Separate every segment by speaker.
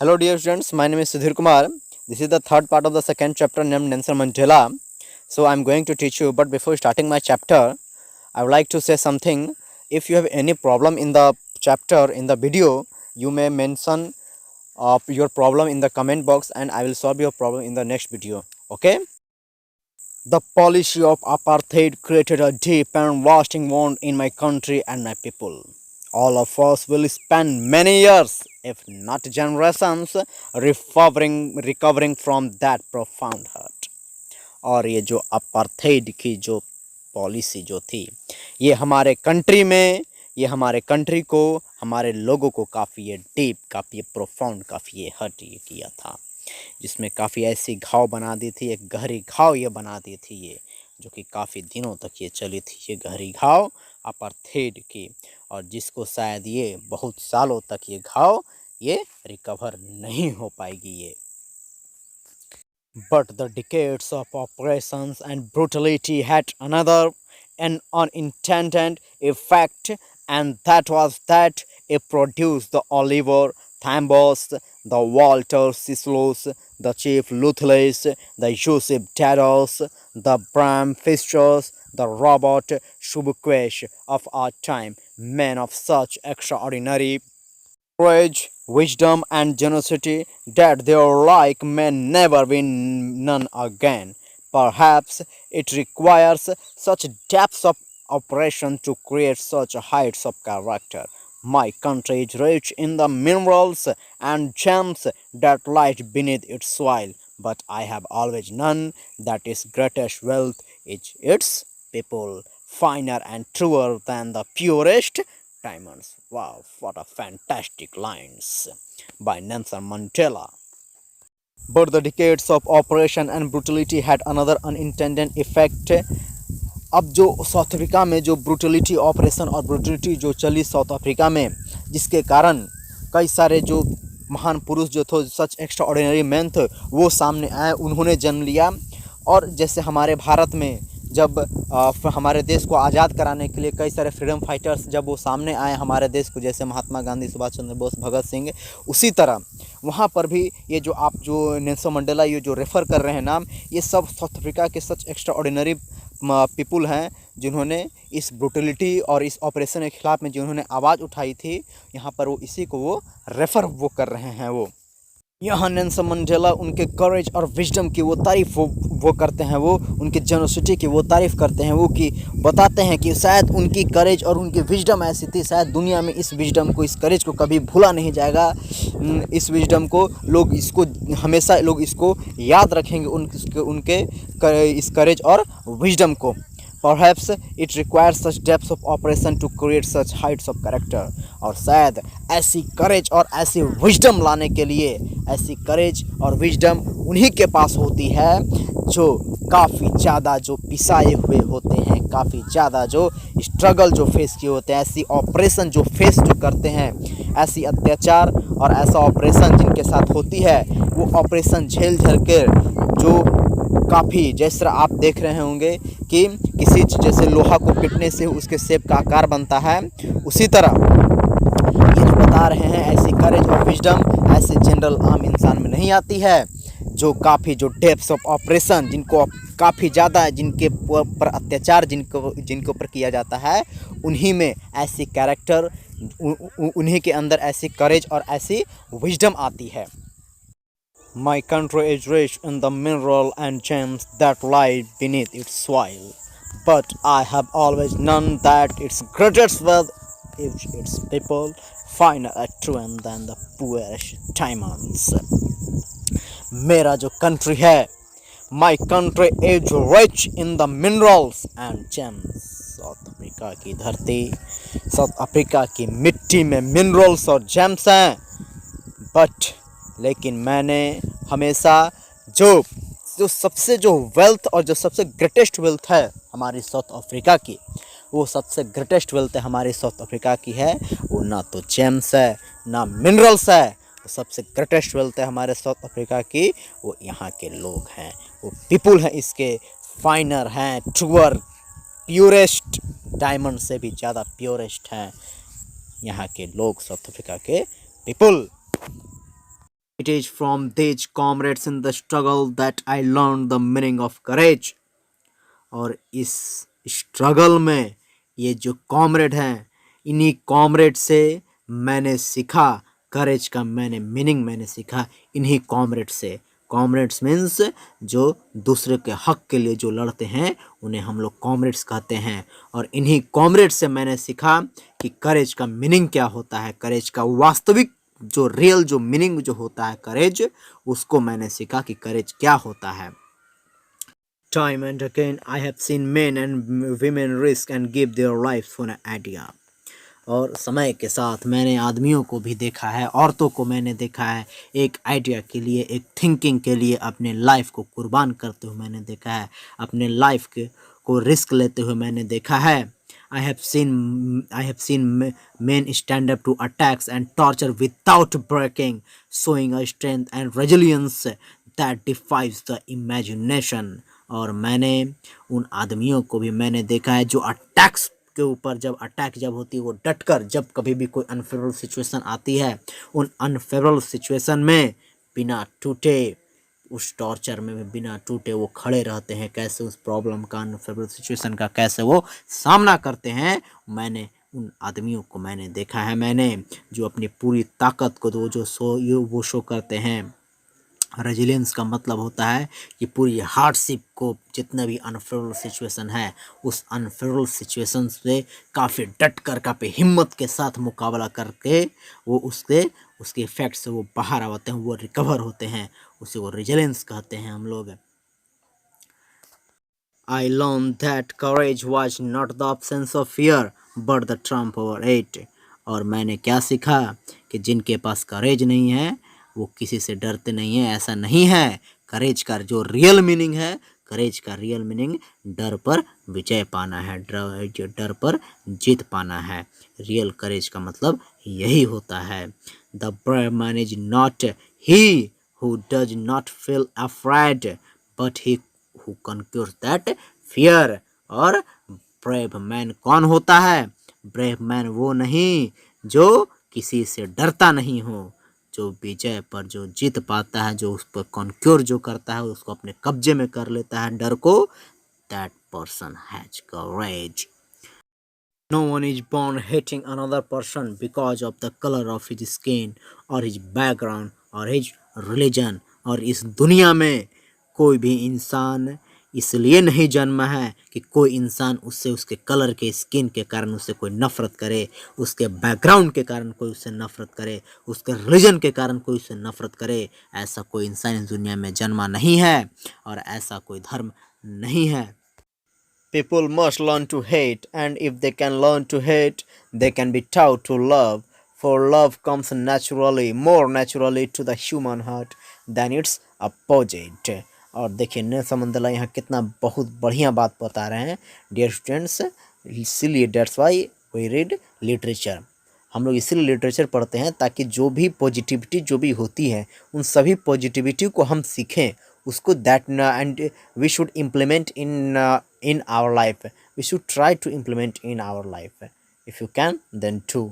Speaker 1: Hello, dear students. My name is Sudhir Kumar. This is the third part of the second chapter named Nelson Mandela. So, I'm going to teach you. But before starting my chapter, I would like to say something. If you have any problem in the chapter in the video, you may mention your problem in the comment box, and I will solve your problem in the next video. Okay? The policy of apartheid created a deep and lasting wound in my country and my people. All of us will spend many years, if not generations, recovering from that profound hurt. और ये जो apartheid की जो policy जो थी, ये हमारे country में, ये हमारे कंट्री को, हमारे लोगों को काफ़ी ये डीप, काफ़ी ये प्रोफाउंड, काफ़ी ये हर्ट ये किया था, जिसमें काफ़ी ऐसी घाव बना दी थी, एक गहरी घाव ये बना दी थी ये, जो कि काफ़ी दिनों तक ये चली थी ये गहरी घाव अपार्थाइड की, और जिसको शायद ये बहुत सालों तक ये घाव ये रिकवर नहीं हो पाएगी ये. But the decades of operations and brutality had an unintended effect, and that was that it produced the Oliver Thambos, the Walter Sislos, the Chief Luthless, the Joseph Tados, the Bram Fisters, the Robert Shubukwesh of our time, men of such extraordinary courage, wisdom, and generosity that their like may never be none again. Perhaps it requires such depths of operation to create such heights of character. My country is rich in the minerals and gems that lie beneath its soil, but I have always known that its greatest wealth is its people, finer and truer than the purest diamonds. Wow, what a fantastic lines by Nelson Mandela. But the decades of oppression and brutality had another unintended effect. अब जो south Africa में जो brutality operation और brutality जो चली south Africa में, जिसके कारण कई सारे जो महान पुरुष जो थे, सच एक्स्ट्रा ऑर्डिनरी मैन थे, वो सामने आए, उन्होंने जन्म लिया. और जैसे हमारे भारत में जब हमारे देश को आज़ाद कराने के लिए कई सारे फ्रीडम फाइटर्स जब वो सामने आए हमारे देश को, जैसे महात्मा गांधी, सुभाष चंद्र बोस, भगत सिंह, उसी तरह वहाँ पर भी ये जो आप जो नेल्सन मंडेला ये जो रेफ़र कर रहे हैं नाम, ये सब साउथ अफ्रीका के सच एक्स्ट्रा ऑर्डिनरी पीपुल हैं, जिन्होंने इस ब्रूटलिटी और इस ऑपरेशन के ख़िलाफ़ में जिन्होंने आवाज़ उठाई थी. यहाँ पर वो इसी को वो रेफ़र वो कर रहे हैं. वो यहाँ नेल्सन मंडेला उनके करेज और विजडम की वो तारीफ़ वो करते हैं, वो उनके जेनोसिटी की वो तारीफ़ करते हैं, वो कि बताते हैं कि शायद उनकी करेज और उनकी विजडम ऐसी थी, शायद दुनिया में इस विजडम को, इस करेज को कभी भूला नहीं जाएगा. इस विजडम को लोग इसको हमेशा लोग इसको याद रखेंगे, उनके इस करेज और विजडम को. Perhaps it requires such depths of operation to create such heights of character. और शायद ऐसी करेज और ऐसी विजडम लाने के लिए, ऐसी करेज और विजडम उन्हीं के पास होती है जो काफ़ी ज़्यादा जो पिसाए हुए होते हैं, काफ़ी ज़्यादा जो स्ट्रगल जो फेस किए होते हैं, ऐसी ऑपरेशन जो फेस जो करते हैं, ऐसी अत्याचार और ऐसा ऑपरेशन जिनके साथ होती है, वो ऑपरेशन झेल के जो काफ़ी, जैसे आप देख रहे होंगे कि किसी जैसे लोहा को पीटने से उसके शेप का आकार बनता है, उसी तरह ये जो बता रहे हैं ऐसी करेज और विजडम ऐसे जनरल आम इंसान में नहीं आती है, जो काफ़ी जो डेप्थ्स ऑफ ऑपरेशन जिनको काफ़ी ज़्यादा है, जिनके पर अत्याचार जिनके ऊपर किया जाता है, उन्हीं में ऐसी कैरेक्टर, उन्हीं के अंदर ऐसी करेज और ऐसी विजडम आती है. My country is rich in the mineral and gems that lie beneath its soil, but I have always known that its greatest wealth is its people, finer and truer than the poorest diamonds. मेरा जो country है, my country is rich in the minerals and gems. South Africa की धरती, south Africa की मिट्टी में minerals और James हैं, बट लेकिन मैंने हमेशा जो सबसे जो वेल्थ और जो सबसे ग्रेटेस्ट वेल्थ है हमारी साउथ अफ्रीका की, वो सबसे ग्रेटेस्ट वेल्थ है हमारी साउथ अफ्रीका की है, वो ना तो जेम्स है ना मिनरल्स है, वो सबसे ग्रेटेस्ट वेल्थ है हमारे साउथ अफ्रीका की, वो यहाँ के लोग हैं, वो पीपुल हैं, इसके फाइनर हैं, ट्रूअर, प्योरेस्ट, डायमंड से भी ज़्यादा प्योरेस्ट हैं यहाँ के लोग, साउथ अफ्रीका के people. It is from these comrades in the struggle that I learned the meaning of courage. और इस स्ट्रगल में ये जो कॉमरेड हैं, इन्हीं कॉमरेड से मैंने सीखा करेज का मैंने मीनिंग मैंने सीखा इन्हीं कॉमरेड से। कॉमरेड्स मीन्स जो दूसरे के हक के लिए जो लड़ते हैं उन्हें हम लोग कॉमरेड्स कहते हैं। और इन्हीं कॉमरेड से मैंने सीखा कि करेज का मीनिंग क्या होता है, करेज का वास्तविक जो रियल जो मीनिंग जो होता है करेज, उसको मैंने सीखा कि करेज क्या होता है। Time and again, I have seen men and women risk and give their lives for an idea. और समय के साथ मैंने आदमियों को भी देखा है, औरतों को मैंने देखा है, एक आइडिया के लिए, एक थिंकिंग के लिए अपने लाइफ को कुर्बान करते हुए मैंने देखा है, अपने लाइफ के को रिस्क लेते हुए मैंने देखा है। I have seen men stand up to attacks and torture without breaking, showing a strength and resilience that defies the imagination. और मैंने उन आदमियों को भी मैंने देखा है जो अटैक्स के ऊपर जब अटैक जब होती है वो डटकर, जब कभी भी कोई अनफेवरेबल सिचुएशन आती है, उन अनफेवरेबल सिचुएशन में बिना टूटे, उस टॉर्चर में भी बिना टूटे वो खड़े रहते हैं, कैसे उस प्रॉब्लम का, अनफेवरेबल सिचुएशन का कैसे वो सामना करते हैं। मैंने उन आदमियों को मैंने देखा है, मैंने जो अपनी पूरी ताकत को वो शो करते हैं। रेजिलियंस का मतलब होता है कि पूरी हार्डशिप को, जितना भी अनफेवरेबल सिचुएशन है, उस अनफेवरेबल सिचुएशन से काफ़ी डट कर, काफ़ी हिम्मत के साथ मुकाबला करके वो उसके इफेक्ट से वो बाहर आते हैं, वो रिकवर होते हैं, उसे वो रेजिलियंस कहते हैं हम लोग। I learned that courage was not the absence of fear but the trump over it. और मैंने क्या सीखा कि जिनके पास करेज नहीं है वो किसी से डरते नहीं है, ऐसा नहीं है। करेज का जो रियल मीनिंग है, करेज का रियल मीनिंग डर पर विजय पाना है, डर पर जीत पाना है। रियल करेज का मतलब यही होता है। The brave man is not he who does not feel afraid but he who conquers that fear। और ब्रेव मैन कौन होता है? ब्रेव मैन वो नहीं जो किसी से डरता नहीं हो, जो विजय पर जो जीत पाता है, जो उस पर कॉन्क्योर जो करता है, उसको अपने कब्जे में कर लेता है डर को, that person has courage। No one is born hating another person because of the color of his skin or his background or his religion। और इस दुनिया में कोई भी इंसान इसलिए नहीं जन्मा है कि कोई इंसान उससे उसके कलर के, स्किन के कारण उससे कोई नफ़रत करे, उसके बैकग्राउंड के कारण कोई उससे नफ़रत करे, उसके रिलीजन के कारण कोई उससे नफ़रत करे। ऐसा कोई इंसान इस दुनिया में जन्मा नहीं है और ऐसा कोई धर्म नहीं है। People must learn to hate, and if they can learn to hate, they can be taught to love. For love comes naturally, more naturally to the human heart than its opposite। और देखिए Nelson Mandela यहाँ कितना बहुत बढ़िया बात बता रहे हैं डियर स्टूडेंट्स। इसीलिए that's why we read literature. हम लोग इसीलिए लिटरेचर पढ़ते हैं ताकि जो भी पॉजिटिविटी जो भी होती है उन सभी पॉजिटिविटी को हम सीखें, उसको that and we should implement in our life, we should try to implement in our life. If you can then to.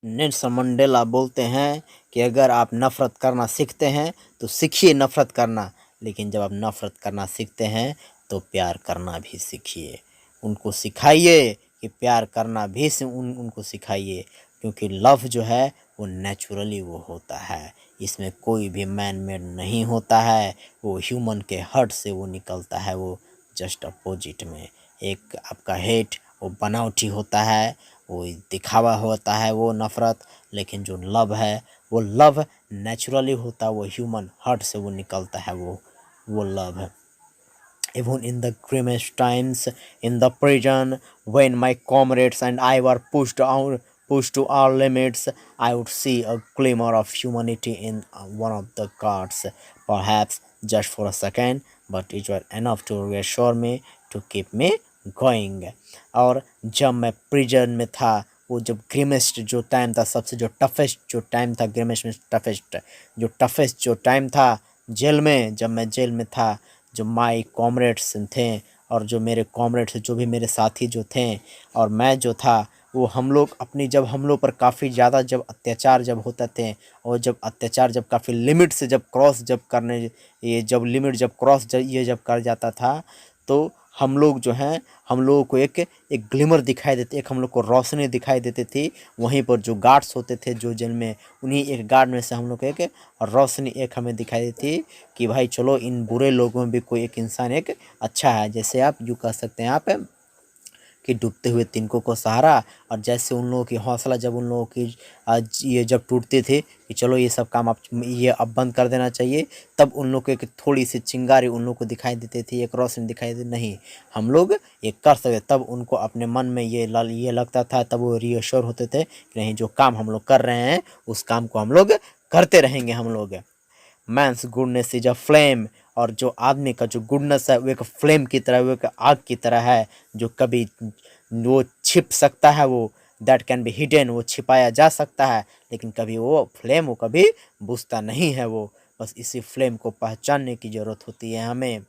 Speaker 1: Nelson Mandela बोलते हैं कि अगर आप नफ़रत करना सीखते हैं तो सीखिए नफ़रत करना, लेकिन जब आप नफ़रत करना सीखते हैं तो प्यार करना भी सीखिए। उनको सिखाइए कि प्यार करना भी उनको सिखाइए, क्योंकि लव जो है वो नेचुरली वो होता है, इसमें कोई भी मैन मेड नहीं होता है, वो ह्यूमन के हार्ट से वो निकलता है, वो जस्ट अपोजिट में। एक आपका हेट वो बनावटी होता है, वो दिखावा होता है वो नफ़रत, लेकिन जो लव है वो लव नेचुरली होता है, वो ह्यूमन हार्ट से वो निकलता है, वो लव है। Even in the grimmest times in the prison, when my comrades and I were pushed to our limits, I would see a glimmer of humanity in one of the guards, perhaps just for a second, but it was enough to reassure me, to keep me going। और जब मैं prison में था, वो जब ग्रिमेस्ट जो time था, सबसे जो टफेस्ट जो टाइम था, ग्रिमेस्ट में टफेस्ट जो टाइम था जेल में, जब मैं जेल में था, जो माई कॉमरेड्स थे और जो मेरे कॉमरेड्स जो भी मेरे साथी जो थे और मैं जो था, वो हम लोग अपनी जब हम लोग पर काफ़ी ज़्यादा जब अत्याचार जब होते थे, और जब अत्याचार जब काफ़ी लिमिट से जब क्रॉस जब करने, ये जब लिमिट जब क्रॉस जब ये जब कर जाता था, तो हम लोग जो हैं, हम लोगों को एक ग्लिमर दिखाई देते, एक हम लोग को रोशनी दिखाई देती थी। वहीं पर जो गार्ड्स होते थे जो जेल में, उन्हीं एक गार्ड में से हम लोग को एक रोशनी एक हमें दिखाई देती कि भाई चलो इन बुरे लोगों में भी कोई एक इंसान एक अच्छा है। जैसे आप यूँ कह सकते हैं आप कि डूबते हुए तिनकों को सहारा, और जैसे उन लोगों की हौसला जब उन लोगों की आज ये जब टूटते थे कि चलो ये सब काम आप ये अब बंद कर देना चाहिए, तब उन लोग को एक थोड़ी सी चिंगारी उन लोग को दिखाई देती थी, एक रोशनी दिखाई देती, नहीं हम लोग ये कर सकते। तब उनको अपने मन में ये लगता था, तब वो रीअश्योर होते थे कि नहीं जो काम हम लोग कर रहे हैं उस काम को हम लोग करते रहेंगे हम लोग। Man's goodness is a flame, और जो आदमी का जो गुडनेस है वो एक फ्लेम की तरह, वो एक आग की तरह है, जो कभी वो छिप सकता है, वो दैट कैन बी हिडन, वो छिपाया जा सकता है, लेकिन कभी वो फ्लेम वो कभी बुझता नहीं है। वो बस इसी फ्लेम को पहचानने की ज़रूरत होती है हमें।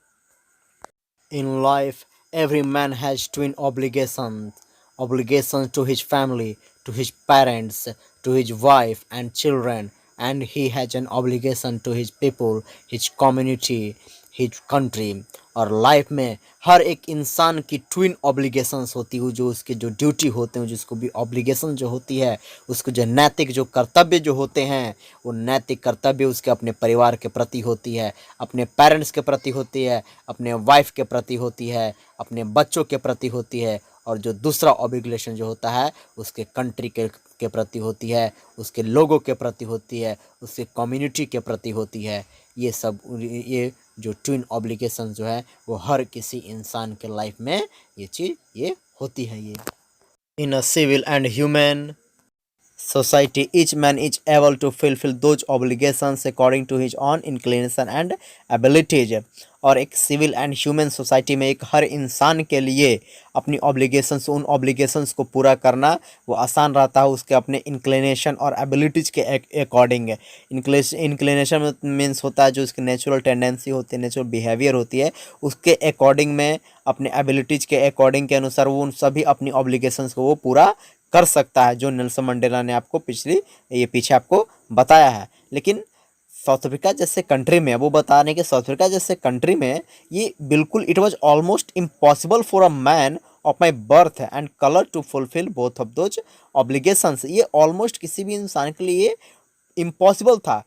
Speaker 1: In life, every man has twin obligations, obligations to his family, to his parents, to his wife and children, and he has an obligation to his people, his community, his country। और life में हर एक इंसान की twin obligations होती है, जो उसके जो ड्यूटी होते हैं, जिसको भी ऑब्लिगेशन जो होती है, उसको जो नैतिक जो कर्तव्य जो होते हैं, वो नैतिक कर्तव्य उसके अपने परिवार के प्रति होती है, अपने पेरेंट्स के प्रति होती है, अपने वाइफ के प्रति होती है, अपने बच्चों के प्रति होती है, और जो दूसरा ऑब्लिगेशन जो होता है उसके कंट्री के प्रति होती है, उसके लोगों के प्रति होती है, उसके कम्युनिटी के प्रति होती है। ये सब ये जो ट्विन ऑब्लिगेशन जो है वो हर किसी इंसान के लाइफ में ये चीज़ ये होती है। ये in a civil and human society, each man is able to fulfill those obligations according to his own inclination and abilities। और एक सिविल एंड ह्यूमन सोसाइटी में एक हर इंसान के लिए अपनी ऑब्लिगेशंस, उन ऑब्लिगेशंस को पूरा करना वो आसान रहता है उसके अपने इंक्लिनेशन और एबिलिटीज़ के अकॉर्डिंग है। इंक्लिनेशन मीन्स होता है जो उसकी नेचुरल टेंडेंसी होती है, नेचुरल बिहेवियर होती है, उसके अकॉर्डिंग में अपने एबिलिटीज़ के अकॉर्डिंग के अनुसार वो उन सभी अपनी ऑब्लिगेशंस को वो पूरा कर सकता है, जो नेल्सन मंडेला ने आपको पीछे आपको बताया है। लेकिन साउथ अफ्रीका जैसे कंट्री में, वो बता रहे हैं कि साउथ अफ्रीका जैसे कंट्री में ये बिल्कुल it was almost impossible for a man of my birth and colour to fulfil both of those obligations. ये ऑलमोस्ट किसी भी इंसान के लिए इम्पॉसिबल था।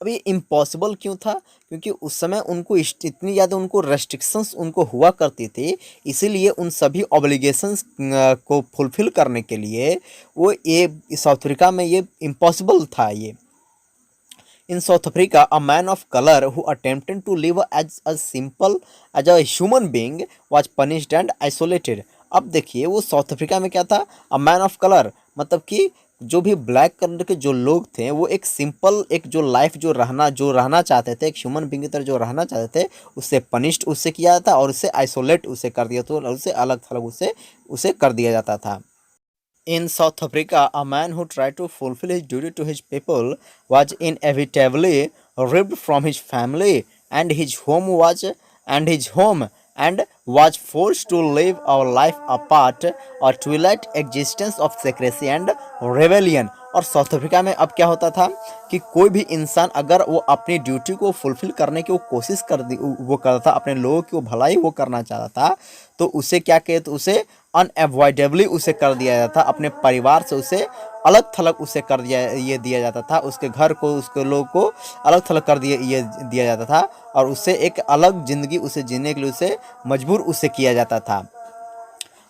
Speaker 1: अब ये इम्पॉसिबल क्यों था? क्योंकि उस समय उनको इतनी ज़्यादा उनको रेस्ट्रिक्शंस उनको हुआ करती थी, इसीलिए उन सभी ऑब्लिगेशंस को फुलफिल करने के लिए वो ये साउथ अफ्रीका में ये इम्पॉसिबल था। ये in South Africa a man of colour who attempted to live as a simple as a human being was punished and isolated. अब देखिए वो साउथ अफ्रीका में क्या था, अ मैन ऑफ कलर, मतलब कि जो भी ब्लैक कलर के जो लोग थे वो एक सिंपल एक जो लाइफ जो रहना चाहते थे, एक ह्यूमन बींग की तरह जो रहना चाहते थे, उससे पनिश्ड उससे किया जाता और उससे आइसोलेट उसे कर दिया, तो उससे अलग थलग उसे कर दिया जाता था। In South Africa, a man who tried to fulfill his duty to his people was inevitably ripped from his family and his home and was forced to live a life apart, a twilight existence of secrecy and rebellion। और south Africa में अब क्या होता था कि कोई भी इंसान अगर वो अपनी ड्यूटी को फुलफिल करने की वो कोशिश वो करता था, अपने लोगों की वो भलाई वो करना चाहता था, तो उसे क्या कहते, तो उसे अनएवॉइडेबली उसे कर दिया जाता, अपने परिवार से उसे अलग थलग उसे कर दिया जाता था, उसके घर को उसके लोग को अलग थलग कर दिया जाता था, और उससे एक अलग ज़िंदगी उसे जीने के लिए उसे मजबूर उसे किया जाता था।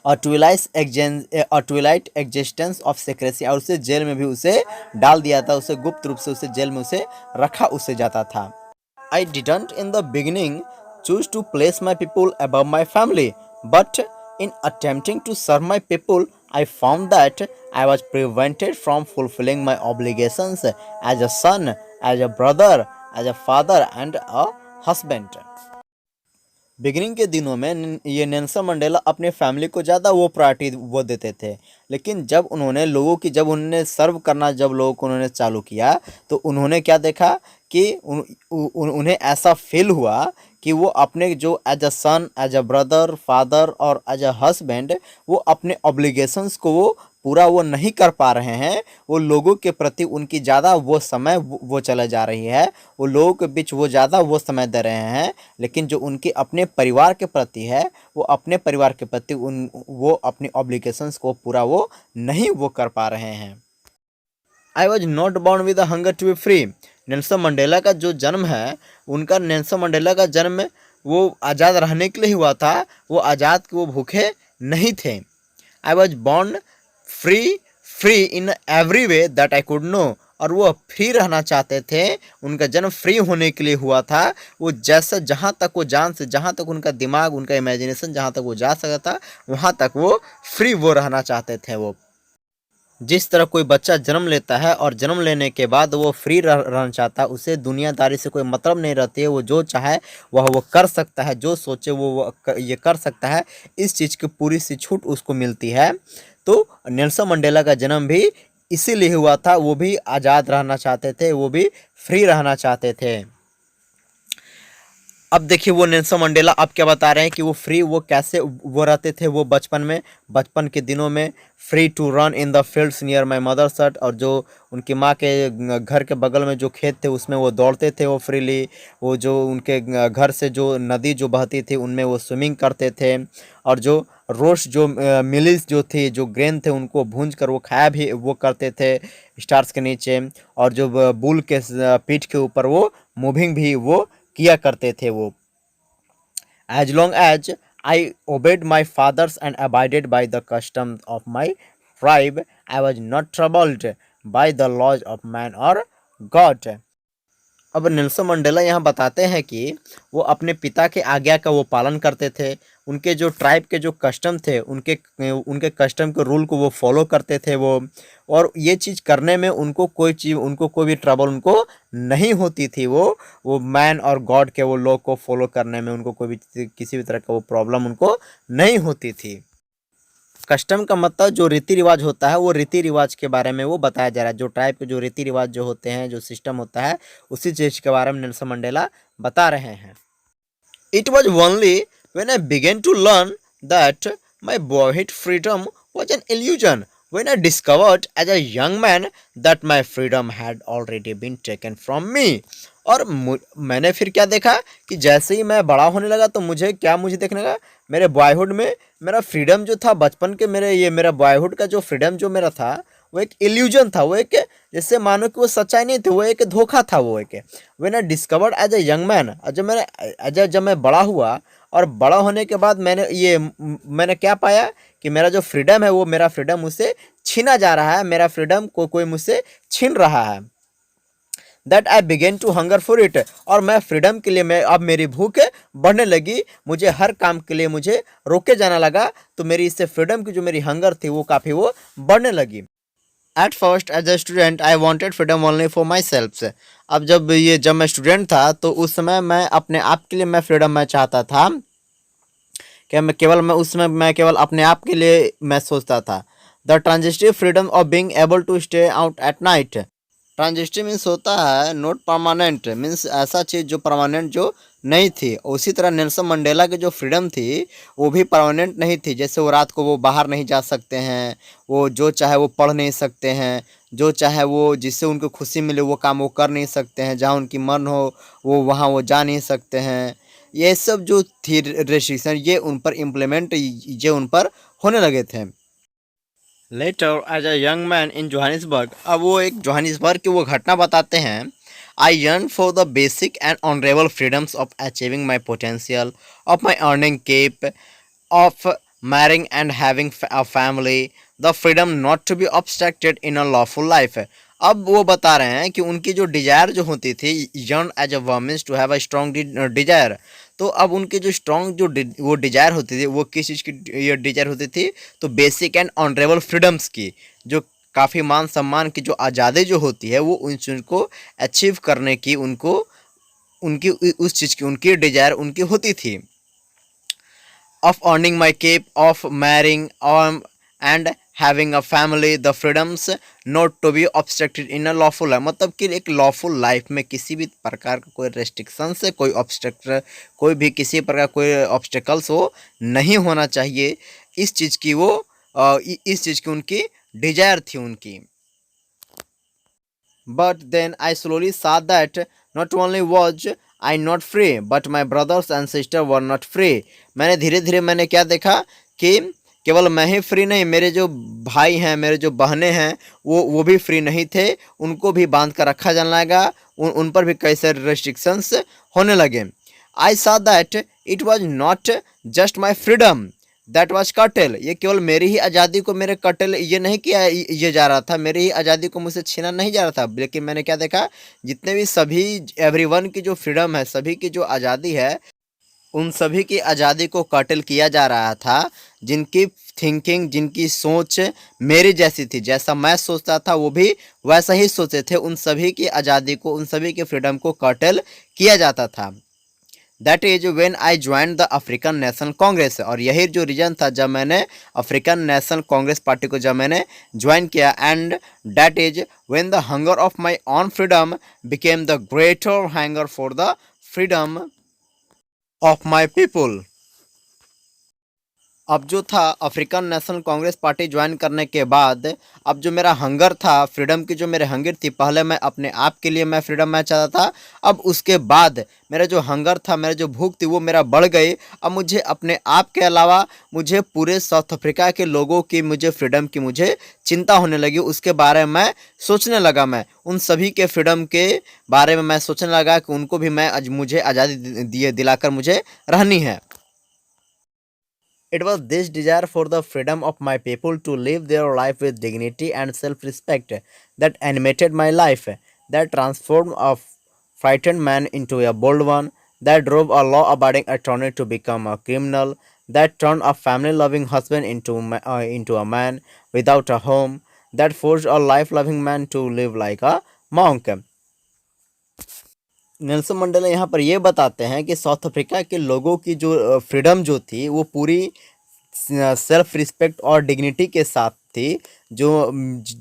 Speaker 1: और ट्विलाइट एग्जिस्टेंस ऑफ सेक्रेसी, और उसे जेल में भी उसे डाल दिया था, उसे गुप्त रूप से उसे जेल में उसे रखा उसे जाता था। I didn't in the beginning choose to place my people above my family, but in attempting to serve my people, I found that I was prevented from fulfilling my obligations as a son, as a brother, as a father, and a husband। Beginning के दिनों में ये Nelson Mandela अपने family को ज़्यादा वो priority वो देते थे, लेकिन जब उन्होंने सर्व करना जब लोगों को उन्होंने चालू किया, तो उन्होंने क्या देखा कि उन्हें ऐसा फील हुआ कि वो अपने जो as a son, as a brother, father और एज अ हस्बैंड वो अपने ऑब्लिगेशंस को वो पूरा वो नहीं कर पा रहे हैं, वो लोगों के प्रति उनकी ज़्यादा वो समय वो चला जा रही है, वो लोगों के बीच वो ज़्यादा वो समय दे रहे हैं, लेकिन जो उनके अपने परिवार के प्रति है, वो अपने परिवार के प्रति वो अपनी ऑब्लिगेशंस को पूरा वो नहीं वो कर पा रहे हैं। I was not born with the hunger to be free. Nelson Mandela का जो जन्म है, उनका नेल्सन मंडेला का जन्म वो आज़ाद रहने के लिए हुआ था, वो आज़ाद के वो भूखे नहीं थे। I was born free, free in every way that I could know. और वो फ्री रहना चाहते थे, उनका जन्म फ्री होने के लिए हुआ था। वो जैसा जहाँ तक वो जान से, जहाँ तक उनका दिमाग, उनका इमेजिनेशन जहाँ तक वो जा सकता था, वहाँ तक वो फ्री वो रहना चाहते थे। वो जिस तरह कोई बच्चा जन्म लेता है और जन्म लेने के बाद वो फ्री रहना चाहता है, उसे दुनियादारी से कोई मतलब नहीं रहती है, वो जो चाहे वह वो कर सकता है, जो सोचे वो ये कर सकता है, इस चीज़ की पूरी सी छूट उसको मिलती है। तो नेल्सन मंडेला का जन्म भी इसीलिए हुआ था, वो भी आज़ाद रहना चाहते थे, वो भी फ्री रहना चाहते थे। अब देखिए वो नेल्सन मंडेला अब क्या बता रहे हैं कि वो फ्री वो कैसे वो रहते थे। वो बचपन के दिनों में free to run in the fields near my mother's hut, और जो उनकी माँ के घर के बगल में जो खेत थे उसमें वो दौड़ते थे वो फ्रीली। वो जो उनके घर से जो नदी जो बहती थी उनमें वो स्विमिंग करते थे, और जो रोस्ट जो मिलिस जो थी, जो ग्रेन थे, उनको भूंज कर वो खाया भी वो करते थे स्टार्स के नीचे। और जो बुल के पीठ के ऊपर वो मूविंग भी वो किया करते थे वो। As long as I obeyed my fathers and abided by the custom of my tribe, I was not troubled by the laws of man और गॉड। अब नेल्सन मंडेला यहाँ बताते हैं कि वो अपने पिता के आज्ञा का वो पालन करते थे, उनके जो ट्राइब के जो कस्टम थे, उनके कस्टम के रूल को वो फॉलो करते थे वो। और ये चीज़ करने में उनको कोई भी ट्रबल उनको नहीं होती थी। वो मैन और गॉड के वो लॉ को फॉलो करने में उनको कोई भी किसी भी तरह का वो प्रॉब्लम उनको नहीं होती थी। कस्टम का मतलब जो रीति रिवाज होता है, वो रीति रिवाज के बारे में वो बताया जा रहा है। जो ट्राइब के जो रीति रिवाज जो होते हैं, जो सिस्टम होता है, उसी चीज़ के बारे में नेल्सन मंडेला बता रहे हैं। It was only when I began to learn that my boyhood freedom was an illusion, when I discovered as a young man that my freedom had already been taken from me। और मैंने फिर क्या देखा कि जैसे ही मैं बड़ा होने लगा तो मुझे देखने लगा, मेरे बॉयहुड में मेरा फ्रीडम जो था, बचपन के मेरा बॉयहुड का जो फ्रीडम जो मेरा था, वो एक इल्यूजन था। वो एक जैसे मानो कि वो सच्चाई नहीं थी, वो एक धोखा था। वो एक when I discovered as a young man, जब मैं बड़ा हुआ, और बड़ा होने के बाद मैंने क्या पाया कि मेरा जो फ्रीडम है, वो मेरा फ्रीडम मुझसे छीना जा रहा है, मेरा फ्रीडम को कोई मुझसे छीन रहा है। That I began to hunger for it, और मैं फ्रीडम के लिए अब मेरी भूख बढ़ने लगी, मुझे हर काम के लिए मुझे रोके जाना लगा। तो मेरी इससे फ्रीडम की जो मेरी हंगर थी वो काफ़ी वो बढ़ने लगी। At first as a student I wanted freedom only for myself. अब जब मैं स्टूडेंट था तो उस समय मैं अपने आप के लिए मैं फ्रीडम मैं चाहता था कि मैं केवल अपने आप के लिए मैं सोचता था। The transitive freedom of being able to stay out at night. Transitive means होता है नॉट परमानेंट, मीन्स ऐसा चीज़ जो परमानेंट जो नहीं थी। उसी तरह नेल्सन मंडेला की जो फ्रीडम थी वो भी परमानेंट नहीं थी। जैसे वो रात को वो बाहर नहीं जा सकते हैं, वो जो चाहे वो पढ़ नहीं सकते हैं, जो चाहे वो जिससे उनको खुशी मिले वो काम वो कर नहीं सकते हैं, जहाँ उनकी मन हो वो वहाँ वो जा नहीं सकते हैं। ये सब जो थी रेस्ट्रिक्शन, ये उन पर इम्प्लीमेंट ये उन पर होने लगे थे। Later as a young man in Johannesburg, अब वो एक जोहानिसबर्ग की वो घटना बताते हैं। आई yearn for the basic and honorable freedoms of achieving my potential, of my earning keep, of marrying and having a family, the freedom not to be obstructed in a lawful life। अब वो बता रहे हैं कि उनकी जो Dzire जो होती थी, yearn as a woman to have a strong desire। तो अब उनकी जो स्ट्रॉन्ग वो डिजायर होती थी, वो किस चीज़ की ये डिजायर होती थी, तो बेसिक एंड ऑनरेबल फ्रीडम्स की, जो काफ़ी मान सम्मान की जो आज़ादी जो होती है, वो उन चीज़ को अचीव करने की उनकी उस चीज़ की उनकी डिजायर उनकी होती थी। Of earning my keep, of marrying and having a family, the freedoms not to be obstructed in a lawful life. मतलब कि एक लॉफुल लाइफ में किसी भी प्रकार का कोई रेस्ट्रिक्शन से कोई भी किसी प्रकार कोई ऑब्स्टेकल्स वो नहीं होना चाहिए। इस चीज़ की उनकी डिजायर थी उनकी। But then I slowly saw that not only was I not free, but my brothers and sister were not free. मैंने धीरे धीरे मैंने क्या देखा कि केवल मैं ही फ्री नहीं, मेरे जो भाई हैं, मेरे जो बहनें हैं, वो भी फ्री नहीं थे। उनको भी बांध कर रखा जाने लगा, उन पर भी कई सारे रेस्ट्रिक्शंस होने लगे। आई saw that it was not just my freedom that was कटेल। ये केवल मेरी ही आज़ादी को मेरे कटेल ये नहीं किया ये जा रहा था, मेरी ही आज़ादी को मुझसे छीना नहीं जा रहा था, लेकिन मैंने क्या देखा, जितने भी सभी एवरीवन की जो फ्रीडम है, सभी की जो आज़ादी है, उन सभी की आज़ादी को कटेल किया जा रहा था। जिनकी थिंकिंग, जिनकी सोच मेरी जैसी थी, जैसा मैं सोचता था वो भी वैसा ही सोचे थे, उन सभी की आज़ादी को, उन सभी की फ्रीडम को कटेल किया जाता था। That is when I join the African national Congress. और यही जो रीजन था जब मैंने अफ्रीकन नेशनल कांग्रेस पार्टी को जब मैंने ज्वाइन किया। And that is when the hunger of my on freedom became the greater hunger for the freedom of my people. अब जो था African national Congress party join करने के बाद, अब जो मेरा हंगर था फ्रीडम की, जो मेरे हंगर थी, पहले मैं अपने आप के लिए मैं फ्रीडम मैं चाहता था। अब उसके बाद मेरा जो हंगर था, मेरा जो भूख थी, वो मेरा बढ़ गई। अब मुझे अपने आप के अलावा मुझे पूरे साउथ अफ्रीका के लोगों की, मुझे फ्रीडम की मुझे चिंता होने लगी। उसके बारे में मैं सोचने लगा, मैं उन सभी के फ्रीडम के बारे में मैं सोचने लगा कि उनको भी मैं मुझे आज़ादी दिलाकर मुझे रहनी है। It was this desire for the freedom of my people to live their life with dignity and self-respect that animated my life, that transformed a frightened man into a bold one, that drove a law-abiding attorney to become a criminal, that turned a family-loving husband into a man without a home, that forced a life-loving man to live like a monk. Nelson Mandela यहाँ पर ये बताते हैं कि south Africa के लोगों की जो फ्रीडम जो थी वो पूरी सेल्फ रिस्पेक्ट और डिग्निटी के साथ थी, जो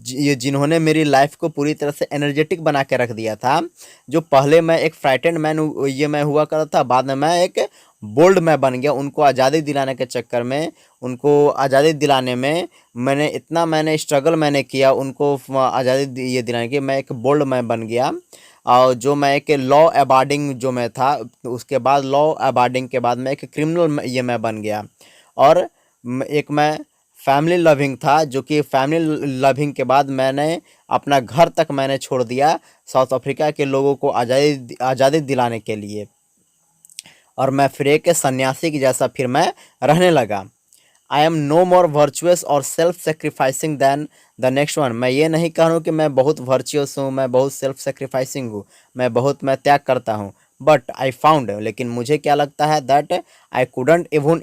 Speaker 1: ये जिन्होंने मेरी लाइफ को पूरी तरह से एनर्जेटिक बना के रख दिया था। जो पहले मैं एक फ्राइटेंड मैन ये मैं हुआ करता था, बाद में मैं एक बोल्ड मैं बन गया। उनको आज़ादी दिलाने के चक्कर में, उनको आज़ादी दिलाने में मैंने स्ट्रगल मैंने किया, उनको आज़ादी ये दिलाने की, मैं एक बोल्ड मैं बन गया। और जो मैं एक लॉ अबाइडिंग जो मैं था, उसके बाद लॉ अबाइडिंग के बाद मैं एक क्रिमिनल ये मैं बन गया। और एक मैं फैमिली लविंग था, जो कि फैमिली लविंग के बाद मैंने अपना घर तक मैंने छोड़ दिया साउथ अफ्रीका के लोगों को आज़ादी दिलाने के लिए। और मैं फिर एक सन्यासी की जैसा फिर मैं रहने लगा। I am no more virtuous और self sacrificing than the next one. मैं ये नहीं कह रहा हूँ कि मैं बहुत वर्चुअस हूँ, मैं बहुत सेल्फ सेक्रीफाइसिंग हूँ, मैं त्याग करता हूँ। बट आई फाउंड, लेकिन मुझे क्या लगता है, that I couldn't even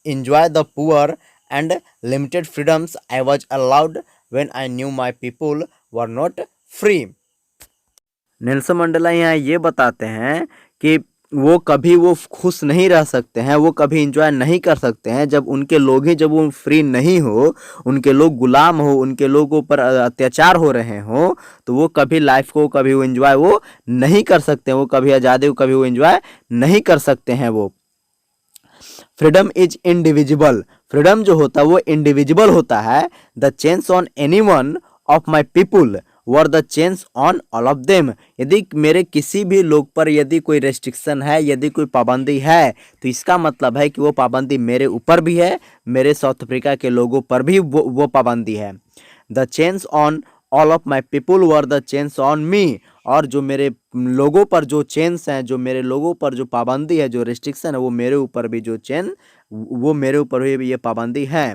Speaker 1: enjoy the poor and limited freedoms I was allowed when I knew my people were not free. Nelson Mandela यहाँ ये बताते हैं कि वो कभी वो खुश नहीं रह सकते हैं, वो कभी इंजॉय नहीं कर सकते हैं जब उनके लोग ही, जब वो फ्री नहीं हो, उनके लोग गुलाम हो, उनके लोगों पर अत्याचार हो रहे हो, तो वो कभी लाइफ को कभी वो इंजॉय वो नहीं कर सकते हैं, वो कभी आज़ादी को कभी वो इंजॉय नहीं कर सकते हैं। वो फ्रीडम इज इंडिविजुअल, फ्रीडम जो होता है वो इंडिविजुअल होता है। The change on any one of my people were the change on all of them. यदि मेरे किसी भी लोग पर यदि कोई रेस्ट्रिक्शन है, यदि कोई पाबंदी है, तो इसका मतलब है कि वो पाबंदी मेरे ऊपर भी है, मेरे साउथ अफ्रीका के लोगों पर भी वो पाबंदी है। The change on all of my people were the change on me. और जो मेरे लोगों पर जो चेंज हैं, जो मेरे लोगों पर जो पाबंदी है, जो रिस्ट्रिक्शन है, वो मेरे ऊपर भी जो चेंज, वो मेरे ऊपर भी ये पाबंदी है।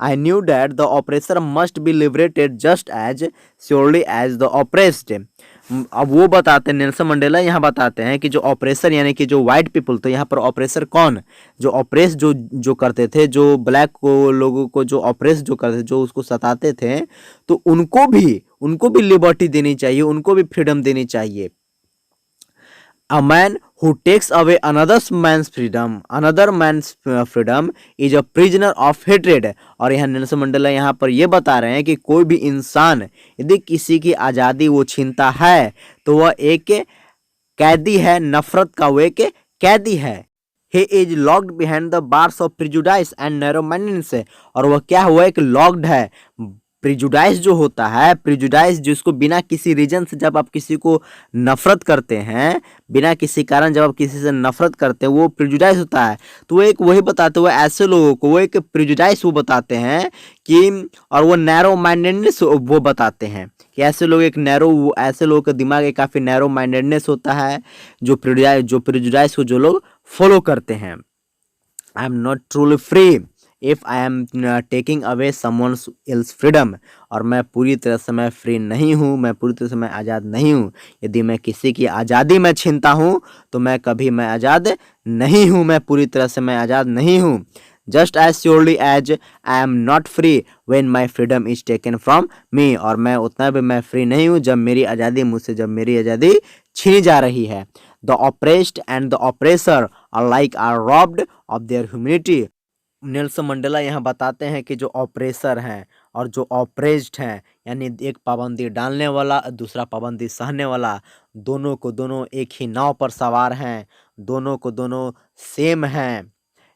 Speaker 1: I knew that the oppressor must be liberated just as surely as the oppressed. अब वो बताते हैं, नेल्सन मंडेला यहाँ बताते हैं कि जो ऑपरेसर यानी कि जो वाइट पीपल, तो यहाँ पर ऑपरेसर कौन, जो ऑपरेस जो करते थे, जो ब्लैक को लोगों को जो ऑपरेस जो करते थे, जो उसको सताते थे, तो उनको भी लिबर्टी देनी चाहिए, उनको भी फ्रीडम देनी चाहिए। A man who takes away another man's freedom is a prisoner of hatred. और यहाँ नेल्सन मंडेला यहाँ पर ये बता रहे हैं कि कोई भी इंसान यदि किसी की आज़ादी वो छीनता है तो वह एक कैदी है, नफरत का वो एक कैदी है। he is locked behind the bars of prejudice and narrow mindedness, और वह क्या हुआ, एक लॉक्ड है। प्रिजुडाइस जो होता है, प्रिजुडाइस जिसको बिना किसी रीजन से जब आप किसी को नफरत करते हैं, बिना किसी कारण जब आप किसी से नफरत करते हैं, वो प्रिजुडाइस होता है। तो वो एक वही बताते हुए ऐसे लोगों को, वो एक प्रिजुडाइस वो बताते हैं कि, और वो नैरो माइंडेडनेस वो बताते हैं कि ऐसे लोग एक नैरो, ऐसे लोगों का दिमाग एक काफ़ी नैरो माइंडेडनेस होता है, जो प्रिजुडाइस को जो लोग फॉलो करते हैं। आई am not truly free if I am taking away someone else freedom, और मैं पूरी तरह से मैं फ्री नहीं हूँ, मैं पूरी तरह से मैं आज़ाद नहीं हूँ। यदि मैं किसी की आज़ादी में छीनता हूँ तो मैं कभी मैं आज़ाद नहीं हूँ, मैं पूरी तरह से मैं आज़ाद नहीं हूँ। Just as surely as I am not free when my freedom is taken from me, और मैं उतना भी मैं फ्री नहीं हूँ जब मेरी आज़ादी मुझसे, जब मेरी आज़ादी छीनी जा रही है। The oppressed and the oppressor alike are robbed of their humanity। Nelson Mandela यहाँ बताते हैं कि जो ऑपरेसर हैं और जो ऑपरेस्ड हैं, यानी एक पाबंदी डालने वाला, दूसरा पाबंदी सहने वाला, दोनों को दोनों एक ही नाव पर सवार हैं, दोनों को दोनों सेम हैं,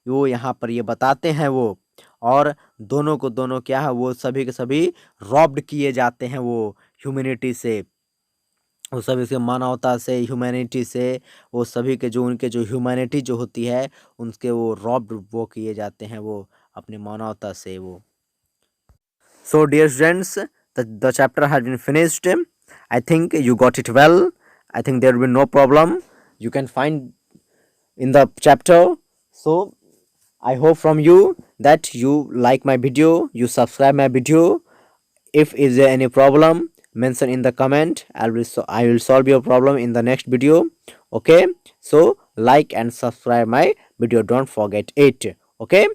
Speaker 1: वो यहाँ पर ये बताते हैं वो। और दोनों को दोनों क्या है, वो सभी के सभी रॉब्ड किए जाते हैं वो ह्यूमैनिटी से, वो सभी से मानवता से, ह्यूमैनिटी से, वो सभी के जो उनके जो ह्यूमैनिटी जो होती है उनके वो रॉब्ड वो किए जाते हैं वो अपनी मानवता से वो। So dear students, the chapter has been finished. I think you got it well. I think there will be no problem. You can find in the chapter. So I hope from you that you like my video, you subscribe my video. If is there any problem, mention in the comment. I will solve your problem in the next video. Okay, so like and subscribe my video, don't forget it. Okay.